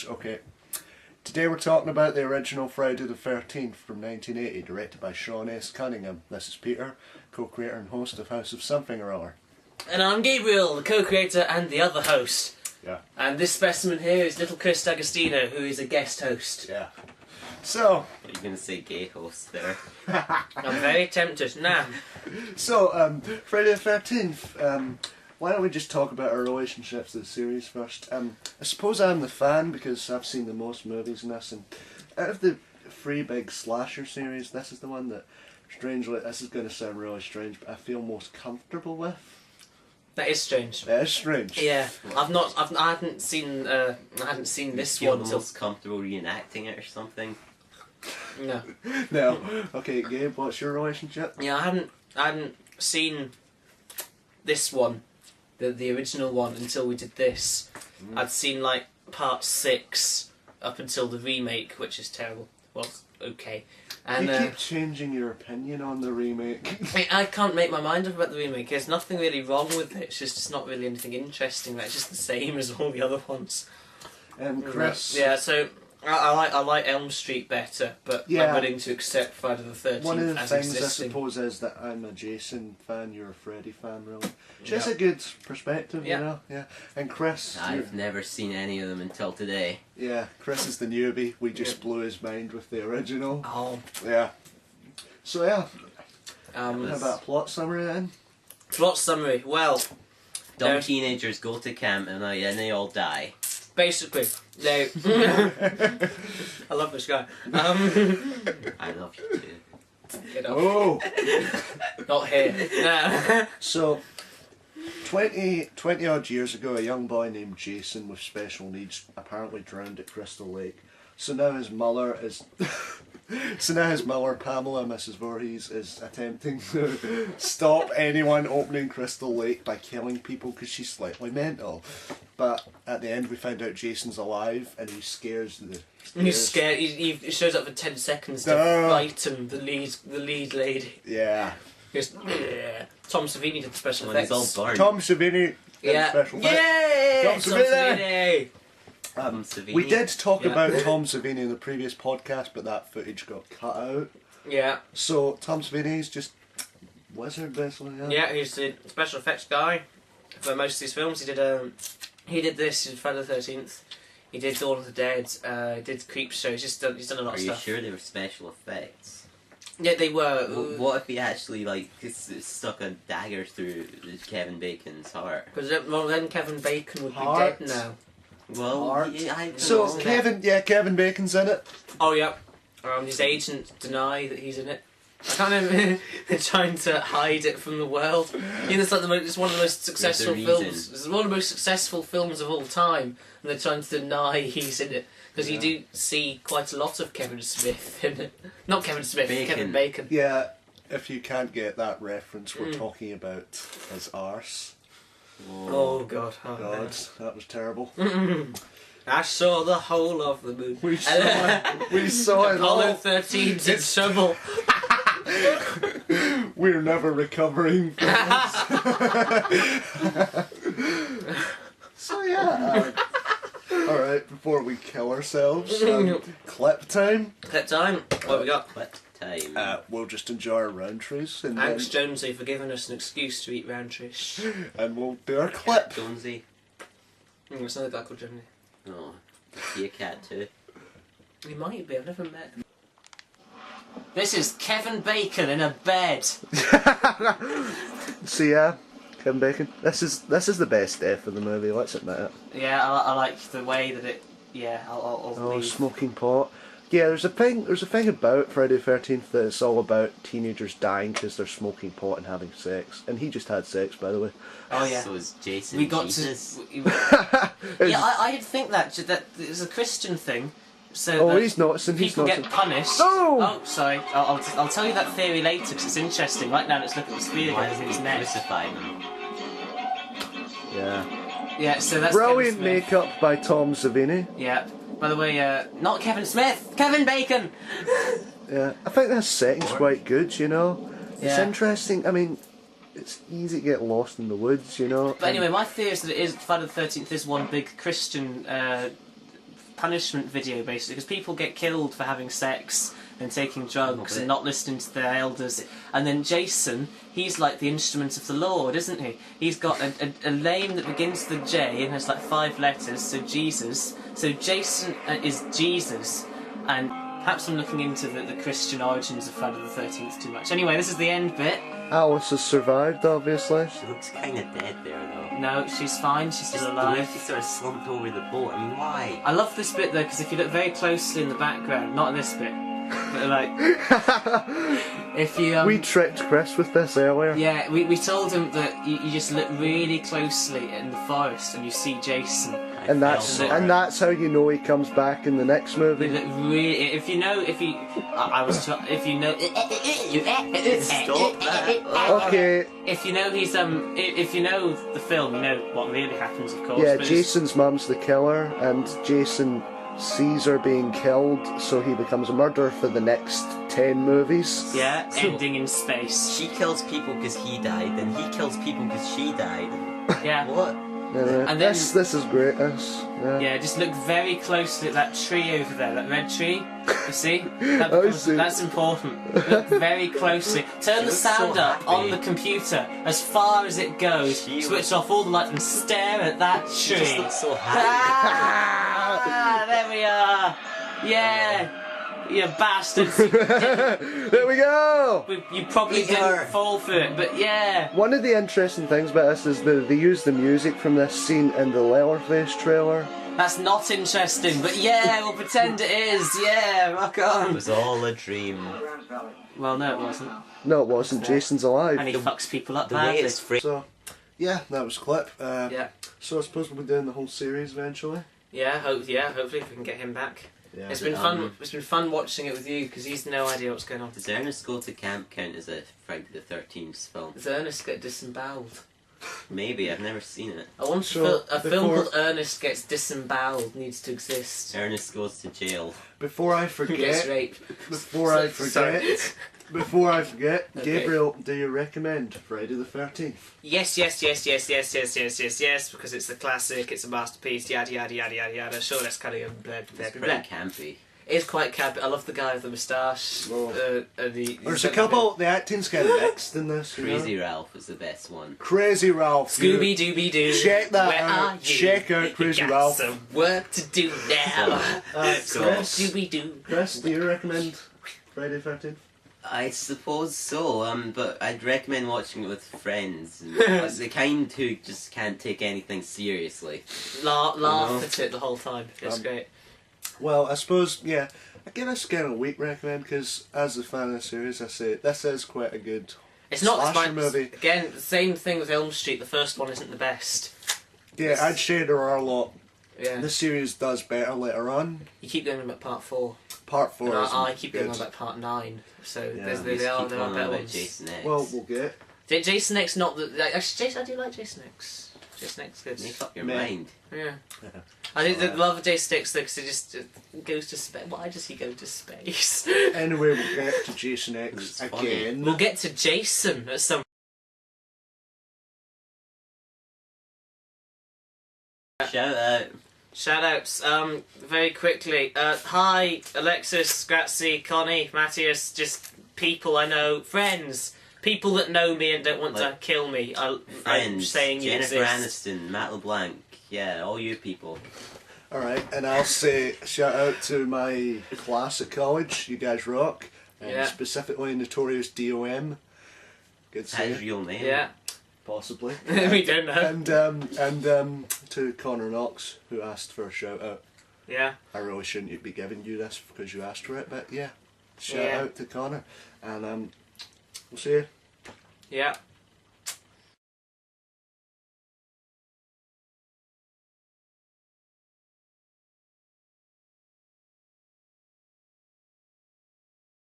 Okay. Today we're talking about the original Friday the 13th from 1980, directed by Sean S. Cunningham. This is Peter, co-creator and host of House of Something or Other. And I'm Gabriel, the co-creator and the other host. Yeah. And this specimen here is little Kriss D'Agostino, who is a guest host. Yeah. So... What are you going to say, gay host there? I'm very tempted. Nah. So, Friday the 13th, why don't we just talk about our relationships to the series first? I suppose I'm the fan because I've seen the most movies in this, and out of the three big slasher series, this is the one that, strangely, this is going to sound really strange, but I feel most comfortable with. That is strange. That is strange. Yeah, I hadn't seen this Feel one the until... most comfortable reenacting it or something? No. No. Okay, Gabe, what's your relationship? Yeah, I hadn't seen this one, the original one, until we did this. I'd seen like part 6 up until the remake, which is terrible. Well, okay. And you keep changing your opinion on the remake. I can't make my mind up about the remake. There's nothing really wrong with it. It's not really anything interesting. It's just the same as all the other ones. Kriss. Yeah, so I like Elm Street better, but I'm willing to accept Friday the 13th one of the as things existing. I suppose is that I'm a Jason fan, you're a Freddy fan, really. Which is a good perspective, you know? Yeah. And Kriss... I've never seen any of them until today. Yeah, Kriss is the newbie. We just blew his mind with the original. Oh. Yeah. So yeah. How about a plot summary then? Plot summary. Well, Dumb teenagers go to camp and they all die. basically, they... I love this guy. I love you too. Get off. Oh! Not here. No. So, 20 odd years ago, a young boy named Jason with special needs apparently drowned at Crystal Lake. So now his mother is... Pamela, Mrs. Voorhees, is attempting to stop anyone opening Crystal Lake by killing people because she's slightly mental. But at the end we find out Jason's alive and he scares the... He's scared. He shows up for 10 seconds to fight him, the lead lady. Yeah. Because Tom Savini did the special When he's effects. all burned. Tom Savini did special effects. Yay! Tom Savini! Savini. We did talk about Tom Savini in the previous podcast, but that footage got cut out. Yeah. So Tom Savini's just wizard, basically. Yeah, he's the special effects guy for most of these films. He did this in Friday the 13th. He did Dawn of the Dead. He did Creepshow. He's done a lot of stuff. Are you sure they were special effects? Yeah, they were. What if he actually stuck a dagger through Kevin Bacon's heart? Because then Kevin Bacon would be dead now. Well, yeah, so Kevin Bacon's in it. Oh yeah. His agents deny that he's in it. I can't remember. They're trying to hide it from the world. It's like it's one of the most successful films. It's one of the most successful films of all time, and they're trying to deny he's in it because you do see quite a lot of Kevin Smith in it. Not Kevin Smith, Kevin Bacon. Yeah. If you can't get that reference, we're talking about his arse. Oh God! Oh, God, that was terrible. I saw the whole of the moon. We saw it all. Apollo 13's in trouble. We're never recovering from this. So yeah. Alright, before we kill ourselves, clip time. Clip time. What have we got? Clip time. We'll just enjoy our round trees. And Thanks, Jonesy, for giving us an excuse to eat round trees. And we'll do our clip. Jonesy. It's another guy called Jonesy. No. Is he a cat too? He might be, I've never met him. This is Kevin Bacon in a bed. So yeah, Kevin Bacon. This is the best death of the movie, let's admit it. Yeah, I like the way that it... Yeah, I'll leave. Smoking pot. Yeah, there's a thing about Friday the 13th that it's all about teenagers dying because they're smoking pot and having sex. And he just had sex, by the way. Oh yeah. So is Jason We got Jesus? Yeah, I did think that it's a Christian thing. So he's noticing. People get punished. Oh! Oh, sorry. I'll tell you that theory later because it's interesting. Right now, let's look at this theory. Why doesn't he crucify them? Yeah. Yeah. So that's brilliant makeup by Tom Savini. Yeah. By the way, not Kevin Smith, Kevin Bacon. Yeah, I think this setting's quite good. You know, it's Yeah. interesting. I mean, it's easy to get lost in the woods. You know. But anyway, my theory is that Friday the 13th is one big Christian punishment video, basically, because people get killed for having sex and taking drugs and not listening to their elders. And then Jason, he's like the instrument of the Lord, isn't he? He's got a name that begins with a J and has like 5 letters, so Jesus. So Jason is Jesus. And perhaps I'm looking into the Christian origins of Friday the 13th too much. Anyway, this is the end bit. Alice has survived, obviously. She looks kind of dead there, though. No, she's fine, she's still The way alive. she sort of slumped over the boat, I mean, why? I love this bit though, because if you look very closely in the background, not in this bit, but like, if you We tricked Kriss with this earlier. yeah, we told him that you just look really closely in the forest and you see Jason. And that's how you know he comes back in the next You movie. look really, if you know, if you know, Stop that. Okay, if you know he's if you know the film, you know what really happens, of course. yeah, but it's- Jason's mum's the killer, and Jason sees her being killed, so he becomes a murderer for the next 10 movies. Yeah, ending in space. She kills people because he died, and he kills people because she died. Yeah. What? And then- this is great. Yeah, just look very closely at that tree over there, that red tree. You see? That I becomes- see. That's important. Look very closely. Turn the looks so sound up happy. on the computer as far as it goes. She Switch off all the lights and stare at that She just tree. looks so happy. Ah, there we are. Yeah. You bastards. There we go! You probably Eat her. didn't fall for it, but yeah. One of the interesting things about this is they use the music from this scene in the Leatherface trailer. That's not interesting, but yeah, we'll pretend it is. Yeah, rock It on. was all a dream. Well, no, it wasn't. No, it wasn't. Jason's And alive. he fucks people up The way badly. it's framed. So, yeah, that was Clip. Yeah. So I suppose we'll be doing the whole series eventually. Yeah, hopefully we can get him back. Yeah. It's been fun. It's been fun watching it with you because he's no idea what's going on. Does Ernest Go to Camp count as a Friday the 13th film? Does Ernest get disemboweled? Maybe, I've never seen it. I want So, a film before- called Ernest Gets Disemboweled needs to exist. Ernest goes to jail. Before I Who gets forget, raped? before I Sorry. forget, before I forget, Okay. Gabriel, do you recommend Friday the 13th? Yes, because it's a classic, it's a masterpiece, yada yada yada yada yada. Sure, that's kind of blah blah It's blah. pretty campy. It's quite campy. I love the guy with the moustache. Oh. There's a the couple, the acting's kind of mixed in this. You know? Crazy Ralph was the best one. Crazy Ralph. Scooby Dooby Doo. Check that Where out. are you? Check out You Crazy got Ralph. some work to do now. So- Chris, Scooby Doo. Chris, do you recommend Friday the 13th? I suppose so, but I'd recommend watching it with friends. The kind who just can't take anything seriously. Laugh at it the whole time. It's great. Well, I suppose, yeah, I give this kind of a weak recommend because as a fan of the series, I say this is quite a good It's not slasher my movie. Again, the same thing with Elm Street. The first one isn't the best. Yeah, I'd say there are a lot. Yeah. The series does better later on. You keep going about part 4. Part 4 And is I keep going good. on about part 9. So Yeah. there's, You there just are keep there going are on better about ones. Jason X. Well, we'll get. Jason X not the actually Jason, I do like Jason X. Jason X good. Make up your Man. mind. Yeah. I think the love of Jason X though because it just goes to space. Why does he go to space? Anyway, we'll get to Jason X It's funny. again. We'll get to Jason at some. Shout out. Shoutouts, very quickly. Hi, Alexis, Grazie, Connie, Matthias, just people I know, friends, people that know me and don't want to Like, kill me. I'm Friends. saying you Jennifer exist. Aniston, Matt LeBlanc. Yeah, all you people. Alright, and I'll say shout out to my class at college. You guys rock. And Yeah. specifically Notorious DOM. Good That's his say. real name. Yeah, Possibly. we don't know. And to Connor Knox, who asked for a shout out. Yeah, I really shouldn't be giving you this because you asked for it, but yeah. Shout Yeah. out to Connor. And we'll see you. yeah.